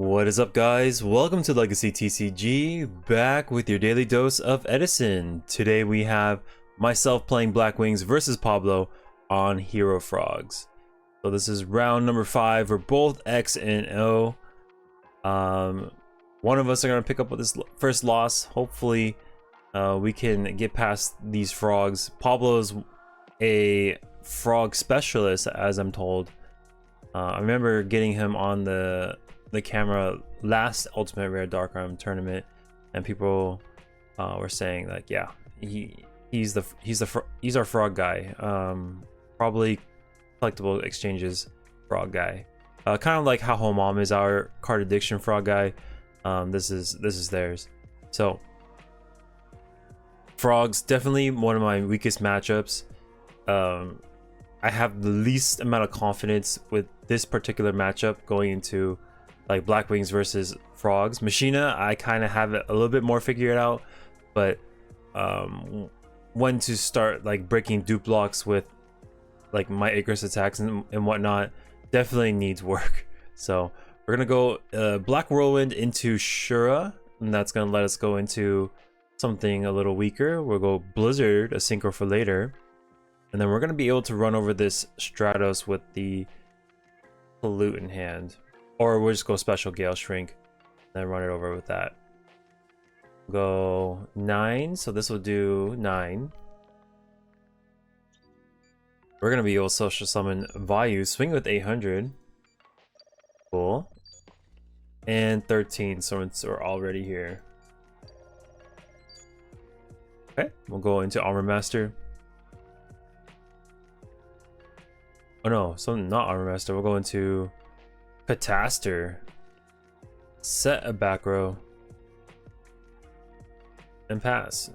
What is up, guys? Welcome to Legacy TCG, back with your daily dose of Edison. Today we have myself playing Blackwings versus Pablo on Hero Frogs. So this is round number 5. We're both X and O. One of us are going to pick up with this first loss. Hopefully we can get past these frogs. Pablo's a frog specialist, as I'm told. I remember getting him on the camera last Ultimate Rare Dark Arm tournament, and people were saying like, yeah, he's our frog guy. Probably Collectible Exchange's frog guy. Kind of like how Homom is our card addiction frog guy. This is theirs. So frogs, definitely one of my weakest matchups. I have the least amount of confidence with this particular matchup going into like Blackwings versus frogs. Machina, I kind of have it a little bit more figured out, but when to start like breaking dupe blocks with like my Icarus attacks and whatnot definitely needs work. So we're gonna go Black Whirlwind into Shura, and that's gonna let us go into something a little weaker. We'll go Blizzard, a synchro for later, and then we're gonna be able to run over this Stratos with the Pollute in hand. Or we'll just go Special Gale Shrink, then run it over with that. Go 9, so this will do 9. We're gonna be able to social summon Vayu, swing with 800. Cool. And 13, so we're already here. Okay, we'll go into Armor Master. Oh no, something not Armor Master. We'll go into Cataster, set a back row, and pass.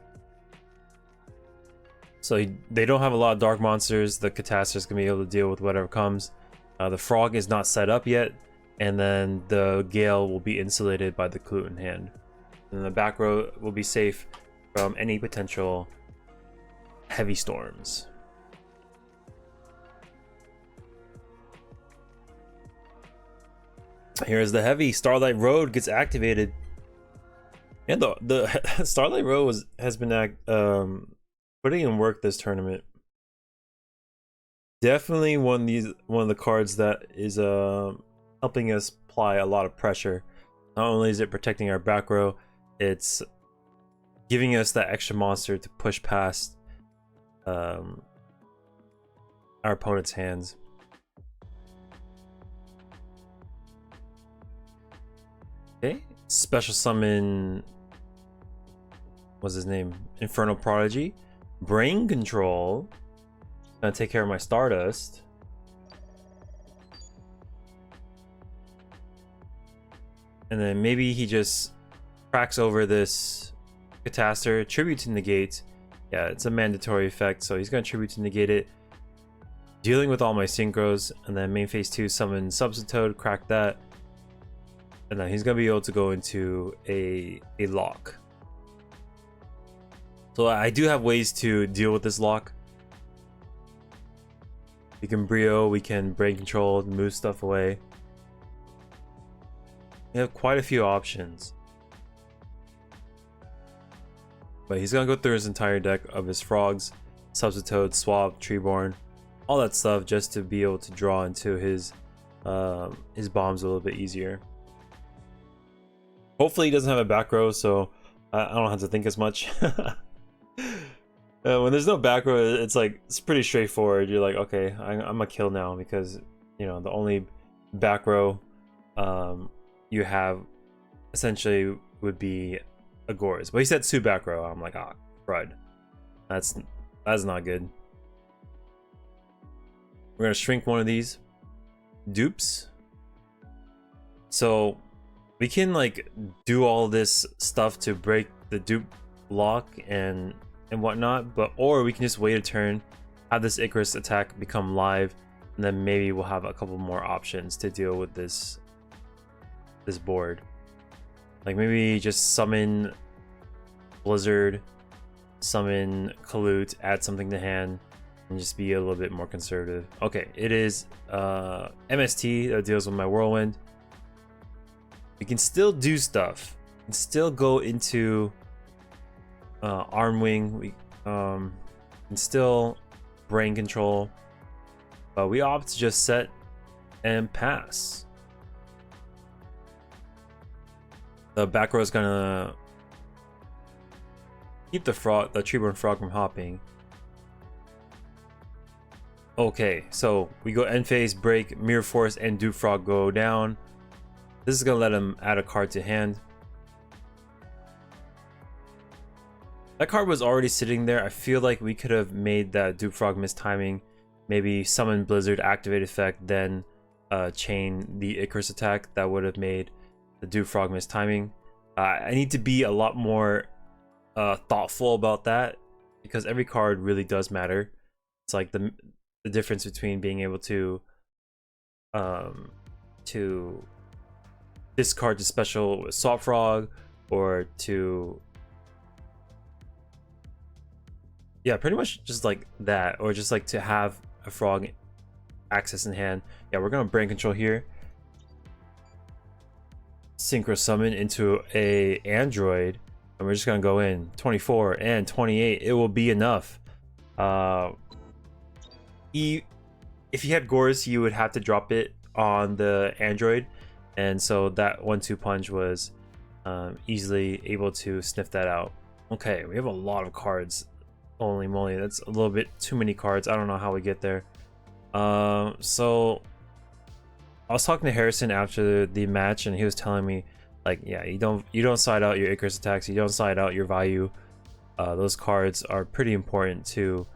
So they don't have a lot of dark monsters. The Cataster's gonna be able to deal with whatever comes. The frog is not set up yet, and then the Gale will be insulated by the Clue in hand. And the back row will be safe from any potential heavy storms. Here's the heavy. Starlight Road gets activated, and the Starlight Road has been putting in work this tournament. Definitely one of the cards that is helping us apply a lot of pressure. Not only is it protecting our back row, it's giving us that extra monster to push past our opponent's hands. Okay, special summon, what's his name? Infernal Prodigy. Brain Control. Gonna take care of my Stardust. And then maybe he just cracks over this Cataster, Tribute to Negate. Yeah, it's a mandatory effect, so he's gonna Tribute to Negate it. Dealing with all my synchros, and then main phase 2 summon Substitute, crack that. And then he's gonna be able to go into a lock. So I do have ways to deal with this lock. We can Brio, we can Brain Control, move stuff away. We have quite a few options. But he's gonna go through his entire deck of his frogs, Substitute, Swap, Treeborn, all that stuff, just to be able to draw into his bombs a little bit easier. Hopefully he doesn't have a back row, so I don't have to think as much. When there's no back row, it's pretty straightforward. You're like, okay, I'm gonna kill now, because you know the only back row you have essentially would be Agoras. But he said 2 back row. I'm like, ah, crud. That's not good. We're gonna shrink one of these dupes. So we can like do all this stuff to break the dupe lock and whatnot, or we can just wait a turn, have this Icarus attack become live, and then maybe we'll have a couple more options to deal with this board. Like maybe just summon Blizzard, summon Colute, add something to hand, and just be a little bit more conservative. Okay, it is MST that deals with my Whirlwind. We can still do stuff. We can still go into arm wing. We can still brain control, but we opt to just set and pass. The back row is gonna keep the treeborn frog from hopping. Okay, so we go end phase, break, mirror force, and dupe frog go down. This is gonna let him add a card to hand. That card was already sitting there. I feel like we could have made that dupe frog mistiming. Maybe summon Blizzard, activate effect, then chain the Icarus attack. That would have made the dupe frog mistiming. I need to be a lot more thoughtful about that, because every card really does matter. It's like the difference between being able to discard the special assault frog, or to pretty much just like that, or just like to have a frog access in hand. Yeah, we're gonna brain control here, synchro summon into a android, and we're just gonna go in 24 and 28. It will be enough. If he had Gores, you would have to drop it on the android, and so that 1-2 punch was easily able to sniff that out. Okay, we have a lot of cards. Holy moly, that's a little bit too many cards. I don't know how we get there. So I was talking to Harrison after the match, and he was telling me, like, yeah, you don't side out your Icarus attacks, you don't side out your value. Those cards are pretty important to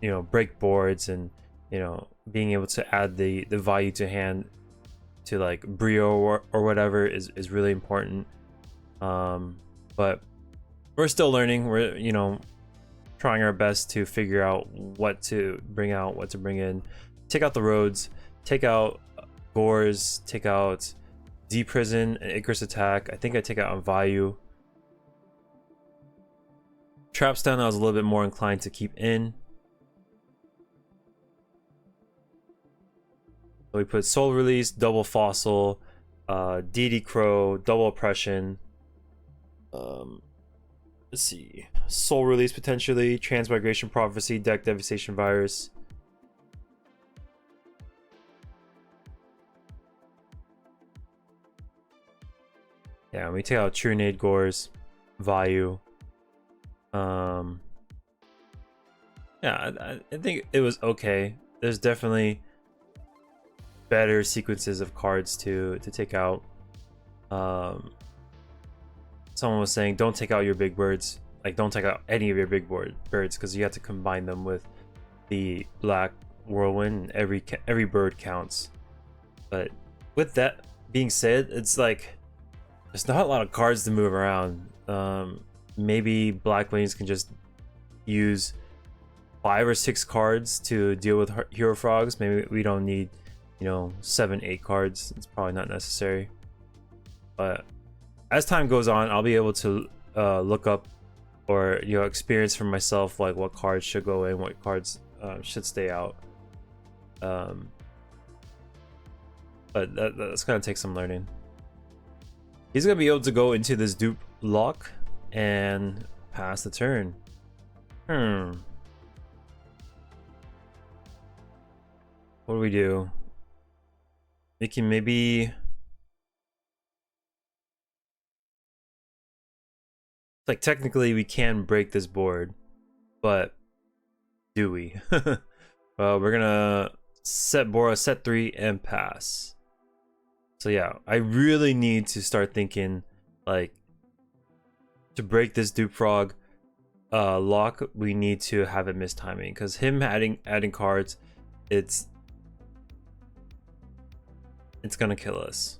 you know, break boards, and you know, being able to add the value to hand to like Brio or whatever is really important. But we're still learning. We're, you know, trying our best to figure out what to bring out, what to bring in. Take out the roads, take out Gores, take out D-Prison and Icarus attack. I think I take out on value. Trapstun I was a little bit more inclined to keep in. So we put Soul Release, Double Fossil, DD Crow, Double Oppression. Let's see. Soul Release potentially, Transmigration Prophecy, Deck Devastation Virus. Yeah, we take out Trunade Gores, value. Yeah, I think it was okay. There's definitely better sequences of cards to take out. Someone was saying don't take out your big birds, like don't take out any of your big birds, because you have to combine them with the black whirlwind, and every bird counts. But with that being said, it's like there's not a lot of cards to move around. Maybe Blackwings can just use 5 or 6 cards to deal with hero frogs. Maybe we don't need, you know, 7-8 cards. It's probably not necessary. But as time goes on, I'll be able to look up, or you know, experience for myself like what cards should go in, what cards should stay out. But that's gonna take some learning. He's gonna be able to go into this dupe lock and pass the turn. What do we do? We can maybe, like, technically we can break this board, but do we? Well, we're gonna set Bora, set 3 and pass. So yeah, I really need to start thinking, like, to break this dupe frog lock, we need to have it mistiming, because him adding cards, it's gonna kill us.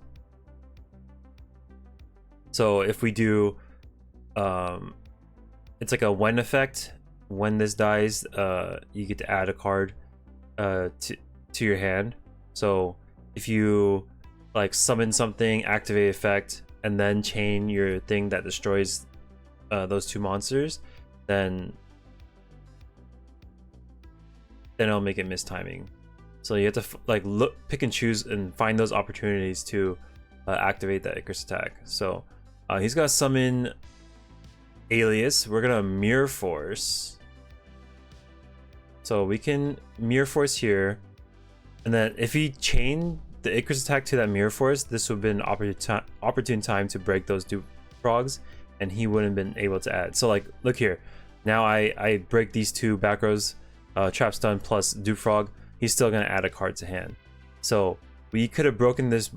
So if we do it's like a when effect. When this dies, you get to add a card to your hand. So if you like summon something, activate effect, and then chain your thing that destroys those 2 monsters, then it'll make it mistiming. So you have to like pick and choose and find those opportunities to activate that Icarus attack. So he's gonna summon Alias. We're gonna Mirror Force. So we can Mirror Force here, and then if he chained the Icarus attack to that Mirror Force, this would have been an opportune time to break those Dupe Frogs, and he wouldn't have been able to add. So like, look here. Now I break these two back rows, Trap Stun plus Dupe Frog. He's still gonna add a card to hand. So we could have broken this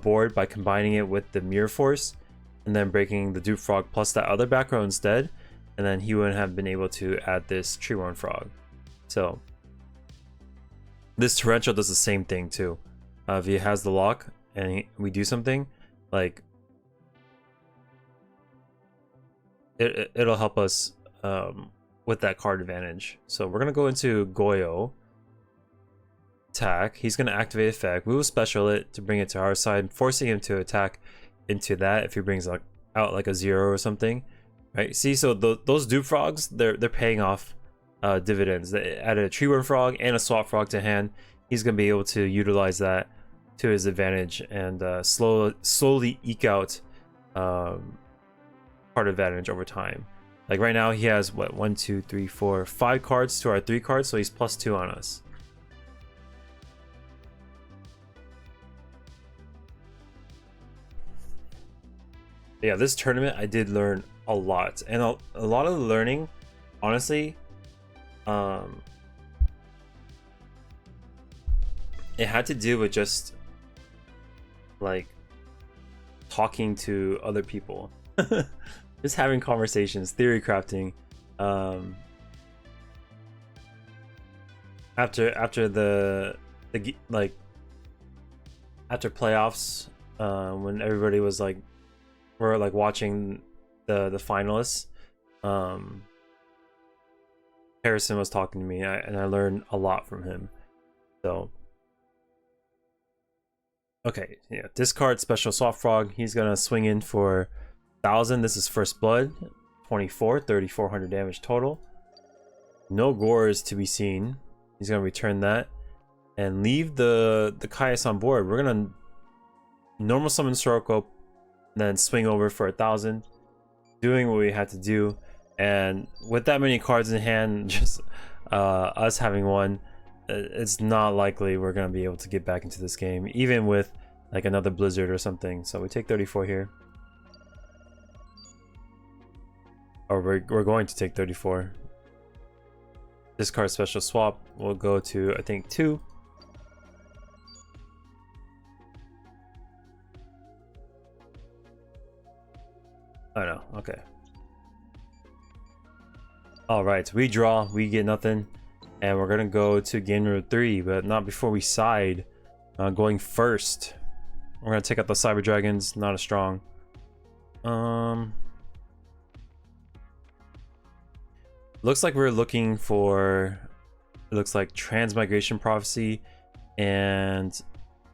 board by combining it with the Mirror Force, and then breaking the Dupe Frog plus that other back row instead, and then he wouldn't have been able to add this Treeworm Frog. So this Torrential does the same thing too. If he has the lock and we do something, like it'll help us with that card advantage. So we're gonna go into Goyo. Attack. He's gonna activate effect. We will special it to bring it to our side, forcing him to attack into that if he brings like out like a 0 or something. Right? See, so those Dupe Frogs, they're paying off dividends. They added a Treeworm Frog and a Swap Frog to hand. He's gonna be able to utilize that to his advantage and slowly eke out card advantage over time. Like right now he has what, 1, 2, 3, 4, 5 cards to our 3 cards, so he's +2 on us. Yeah, this tournament I did learn a lot, and a lot of the learning, honestly, it had to do with just like talking to other people, just having conversations, theory crafting. After the like after playoffs, when everybody was like, we're like watching the finalists, Harrison was talking to me, and I learned a lot from him. So okay, yeah, discard special Swap Frog. He's gonna swing in for 1,000. This is First Blood, 24, 3,400 damage total. No gores to be seen. He's gonna return that and leave the Caius on board. We're gonna normal summon Soroko, then swing over for 1,000, doing what we had to do. And with that many cards in hand, just us having one, it's not likely we're gonna be able to get back into this game, even with like another Blizzard or something. So we take 34 here, or we're going to take 34. Discard special swap. We'll go to, I think, 2. Oh no, okay. Alright, we draw, we get nothing, and we're gonna go to game number 3, but not before we side. Going first. We're gonna take out the Cyber Dragons, not as strong. Looks like we're looking for, it looks like Transmigration Prophecy and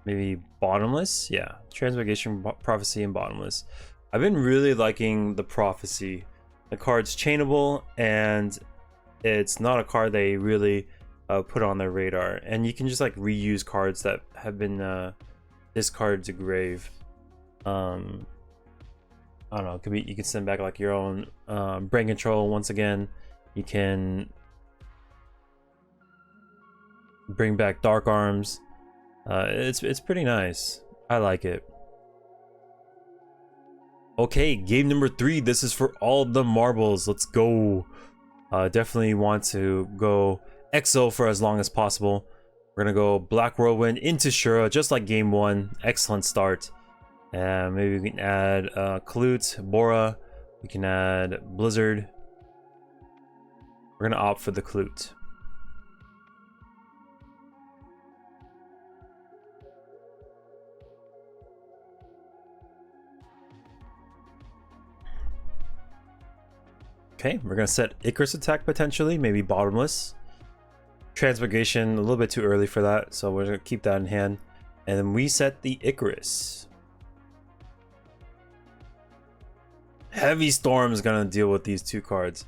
maybe Bottomless. Yeah, Transmigration Prophecy and Bottomless. I've been really liking the Prophecy. The card's chainable, and it's not a card they really put on their radar. And you can just like reuse cards that have been discarded to grave. I don't know, it could be, you can send back like your own Brain Control once again. You can bring back Dark Arms. It's pretty nice. I like it. Okay, game number 3. This is for all the marbles. Let's go. Definitely want to go EXO for as long as possible. We're gonna go Black Whirlwind into Shura, just like game 1. Excellent start. And maybe we can add Kalute, Bora. We can add Blizzard. We're gonna opt for the Kalute. Okay, we're gonna set Icarus attack potentially, maybe Bottomless. Transmigration, a little bit too early for that, so we're gonna keep that in hand. And then we set the Icarus. Heavy Storm is gonna deal with these 2 cards.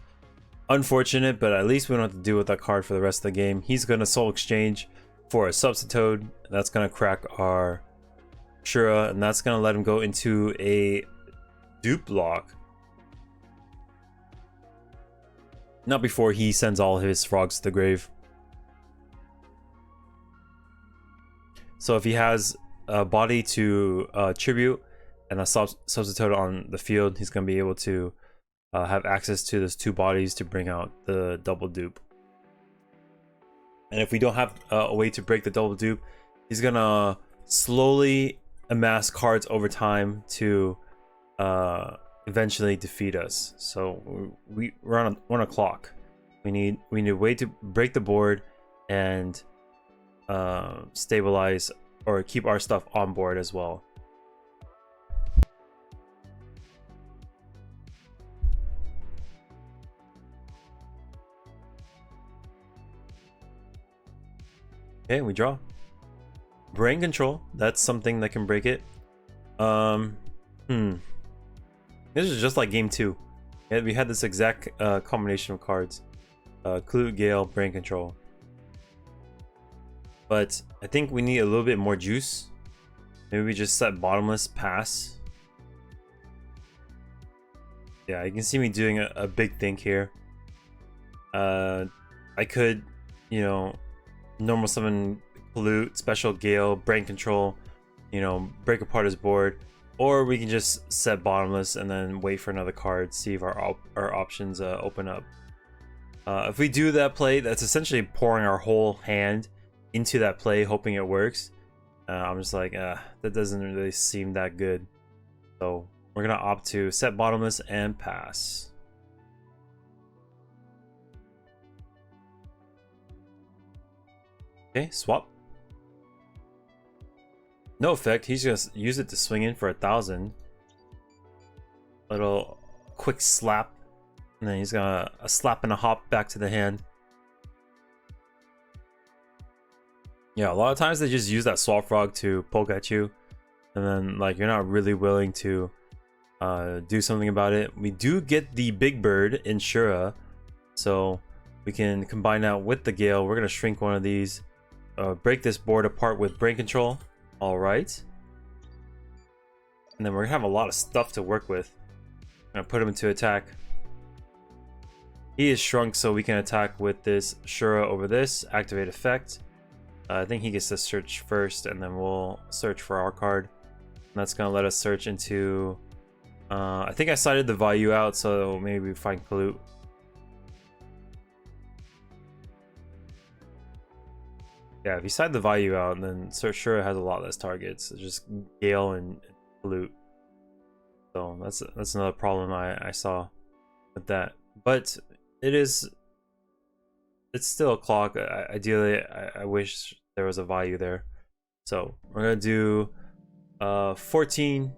Unfortunate, but at least we don't have to deal with that card for the rest of the game. He's gonna Soul Exchange, for a Substitute. That's gonna crack our Shura, and that's gonna let him go into a dupe lock. Not before he sends all his frogs to the grave. So if he has a body to tribute and a Substitute on the field, he's gonna be able to have access to those 2 bodies to bring out the double dupe. And if we don't have a way to break the double dupe, he's gonna slowly amass cards over time to eventually defeat us. So we're on a clock. We need a way to break the board and stabilize or keep our stuff on board as well. Okay, we draw. Brain control, that's something that can break it. This is just like game 2. Yeah, we had this exact combination of cards. Clue, Gale, brain control. But I think we need a little bit more juice. Maybe we just set bottomless, pass. Yeah, you can see me doing a big think here. I could, you know, normal summon Pollute, special Gale, brain control, you know, break apart his board. Or we can just set bottomless and then wait for another card, see if our options open up. If we do that play, that's essentially pouring our whole hand into that play, hoping it works. I'm just like, that doesn't really seem that good. So we're gonna opt to set bottomless and pass. Okay, swap. No effect. He's gonna use it to swing in for 1,000. Little quick slap, and then he's gonna a slap and a hop back to the hand. Yeah, a lot of times they just use that swap frog to poke at you, and then like you're not really willing to do something about it. We do get the big bird in Shura, so we can combine that with the Gale. We're gonna shrink one of these, break this board apart with brain control. All right, and then we're gonna have a lot of stuff to work with. I'm gonna put him into attack. He is shrunk, so we can attack with this Shura over this, activate effect. I think he gets to search first, and then we'll search for our card. And that's gonna let us search into. I think I cited the value out, so maybe we find Pollute. Yeah, if you side the value out, then Shura has a lot less targets. It's just Gale and Pollute. So that's another problem I saw with that. But it's still a clock. Ideally, I wish there was a value there. So we're gonna do 14.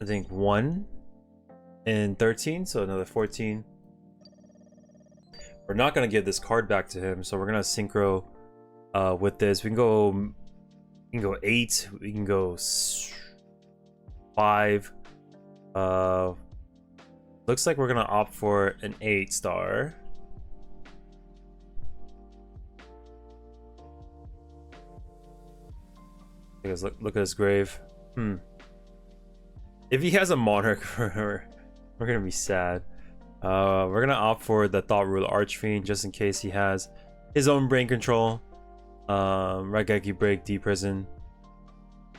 I think 1 and 13, so another 14. We're not gonna give this card back to him, so we're gonna synchro with this. We can go 8. We can go 5. Looks like we're gonna opt for an 8-star. Because look at his grave. If he has a monarch, we're gonna be sad. We're gonna opt for the Thought Ruler Archfiend just in case he has his own brain control. Raigeki Break, D-Prison.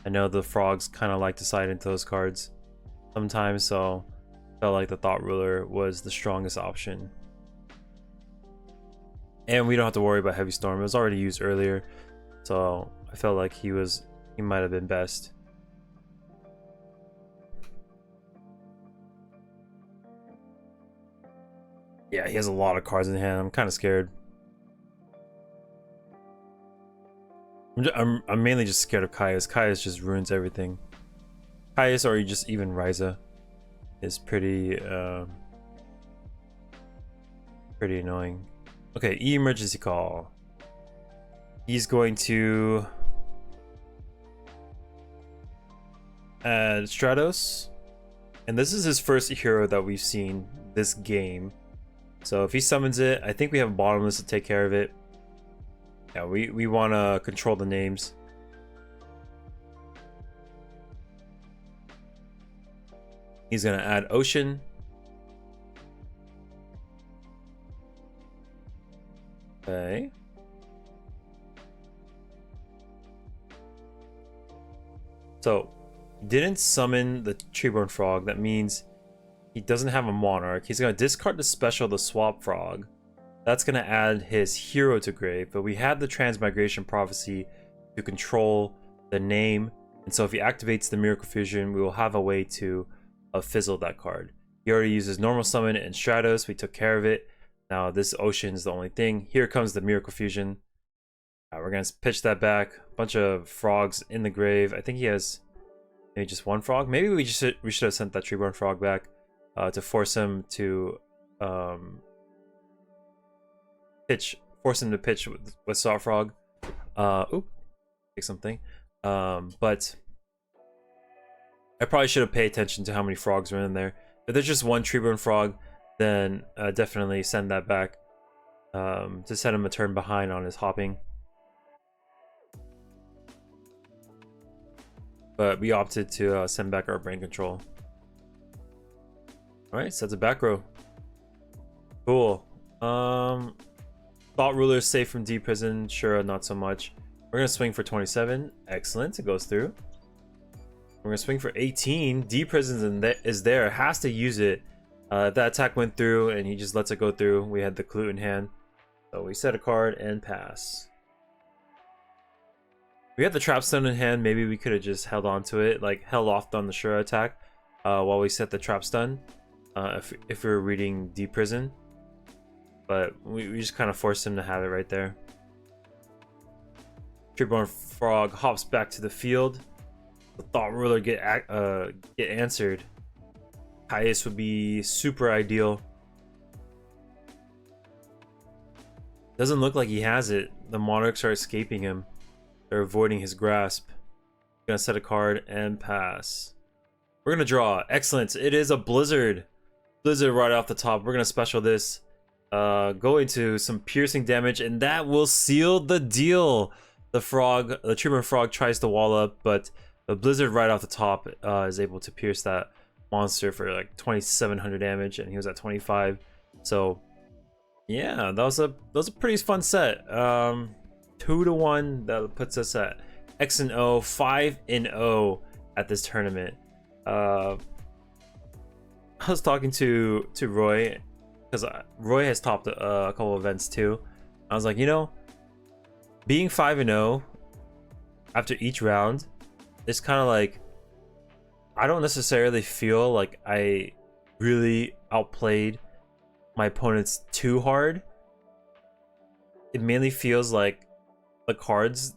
I know the frogs kind of like to side into those cards sometimes, so felt like the Thought Ruler was the strongest option. And we don't have to worry about Heavy Storm. It was already used earlier, so I felt like he might have been best. Yeah, he has a lot of cards in hand. I'm kind of scared. I'm mainly just scared of Caius. Caius just ruins everything. Caius, or just even Ryza, is pretty annoying. Okay, emergency call. He's going to add Stratos, and this is his first hero that we've seen this game. So if he summons it, I think we have Bottomless to take care of it. Yeah, we want to control the names. He's gonna add ocean. Okay. So, didn't summon the Treeborn Frog. That means he doesn't have a monarch. He's gonna discard the special, the Swap Frog. That's gonna add his hero to grave. But we had the Transmigration Prophecy to control the name, and so if he activates the Miracle Fusion, we will have a way to fizzle that card. He already uses normal summon and Stratos. We took care of it. Now this ocean is the only thing. Here comes the Miracle Fusion. We're gonna pitch that back. A bunch of frogs in the grave. I think he has maybe just one frog. Maybe we should have sent that Treeborn Frog back to force him to pitch with Saw Frog. Oop, take something. But I probably should have paid attention to how many frogs are in there. If there's just one Treeborn Frog, then definitely send that back to set him a turn behind on his hopping. But we opted to send back our brain control. Alright, sets a back row. Cool. Thought Ruler safe from D prison. Sure, not so much. We're gonna swing for 27. Excellent, it goes through. We're gonna swing for 18. D prisons is there. Has to use it. If that attack went through and he just lets it go through, we had the clue in hand. So we set a card and pass. We had the Trapstone in hand. Maybe we could have just held on to it, like held off on the Shura attack while we set the Trapstone. If we were reading D prison, but we just kind of forced him to have it right there. Treeborn Frog hops back to the field. The Thought Ruler get answered. Highest would be super ideal. Doesn't look like he has it. The monarchs are escaping him. They're avoiding his grasp. Gonna set a card and pass. We're gonna draw. Excellent. It is a Blizzard. Blizzard right off the top. We're gonna special this. Go into some piercing damage, and that will seal the deal. The Treeborn Frog tries to wall up, but the Blizzard right off the top is able to pierce that monster for like 2,700 damage, and he was at 25. So yeah, that was a pretty fun set. 2-1. That puts us at X and O, 5-0 at this tournament. I was talking to Roy, because Roy has topped a couple events too. I was like, you know, being 5-0 after each round is kind of like, I don't necessarily feel like I really outplayed my opponents too hard. It mainly feels like the cards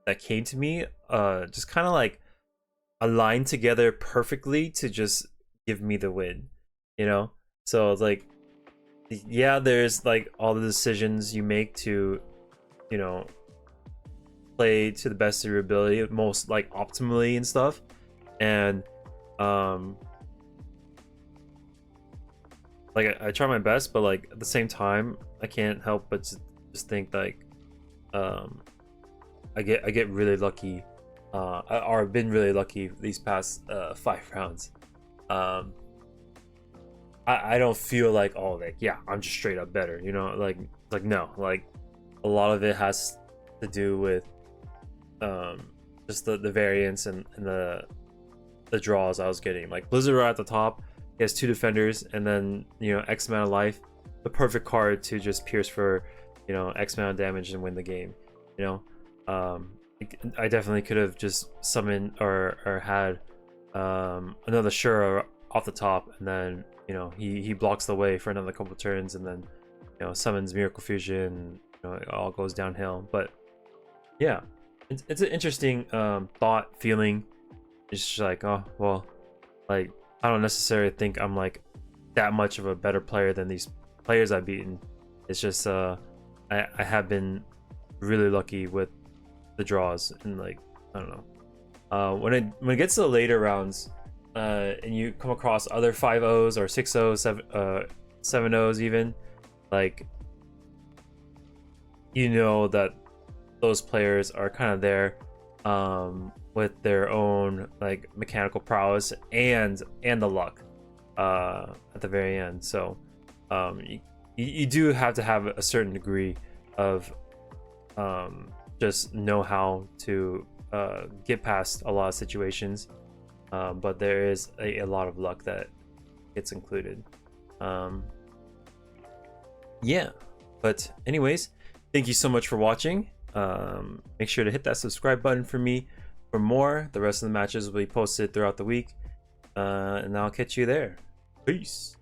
that came to me just kind of like aligned together perfectly to just give me the win, you know? So it's like, yeah, there's like all the decisions you make to, you know, play to the best of your ability, most like optimally and stuff. And like I try my best, but like at the same time, I can't help but just think like I get really lucky, or I've been really lucky these past 5 rounds. I don't feel like, oh, like, yeah, I'm just straight up better, you know? Like no, like a lot of it has to do with just the variance and the draws I was getting. Like Blizzard right at the top, he has 2 defenders, and then, you know, X amount of life, the perfect card to just pierce for, you know, X amount of damage and win the game, you know? I definitely could have just summoned or had another Shura off the top, and then, you know, he blocks the way for another couple turns, and then, you know, summons Miracle Fusion. You know, it all goes downhill. But yeah, it's an interesting thought, feeling. It's just like, oh well, like I don't necessarily think I'm like that much of a better player than these players I've beaten. It's just I have been really lucky with the draws, and like I don't know, when it gets to the later rounds, and you come across other 5-0s or 6-0s, 7-0s even, like you know that those players are kind of there with their own like mechanical prowess and the luck at the very end. So you do have to have a certain degree of just know how to get past a lot of situations, but there is a lot of luck that gets included. Yeah, but anyways, thank you so much for watching. Make sure to hit that subscribe button for me for more. The rest of the matches will be posted throughout the week, and I'll catch you there. Peace.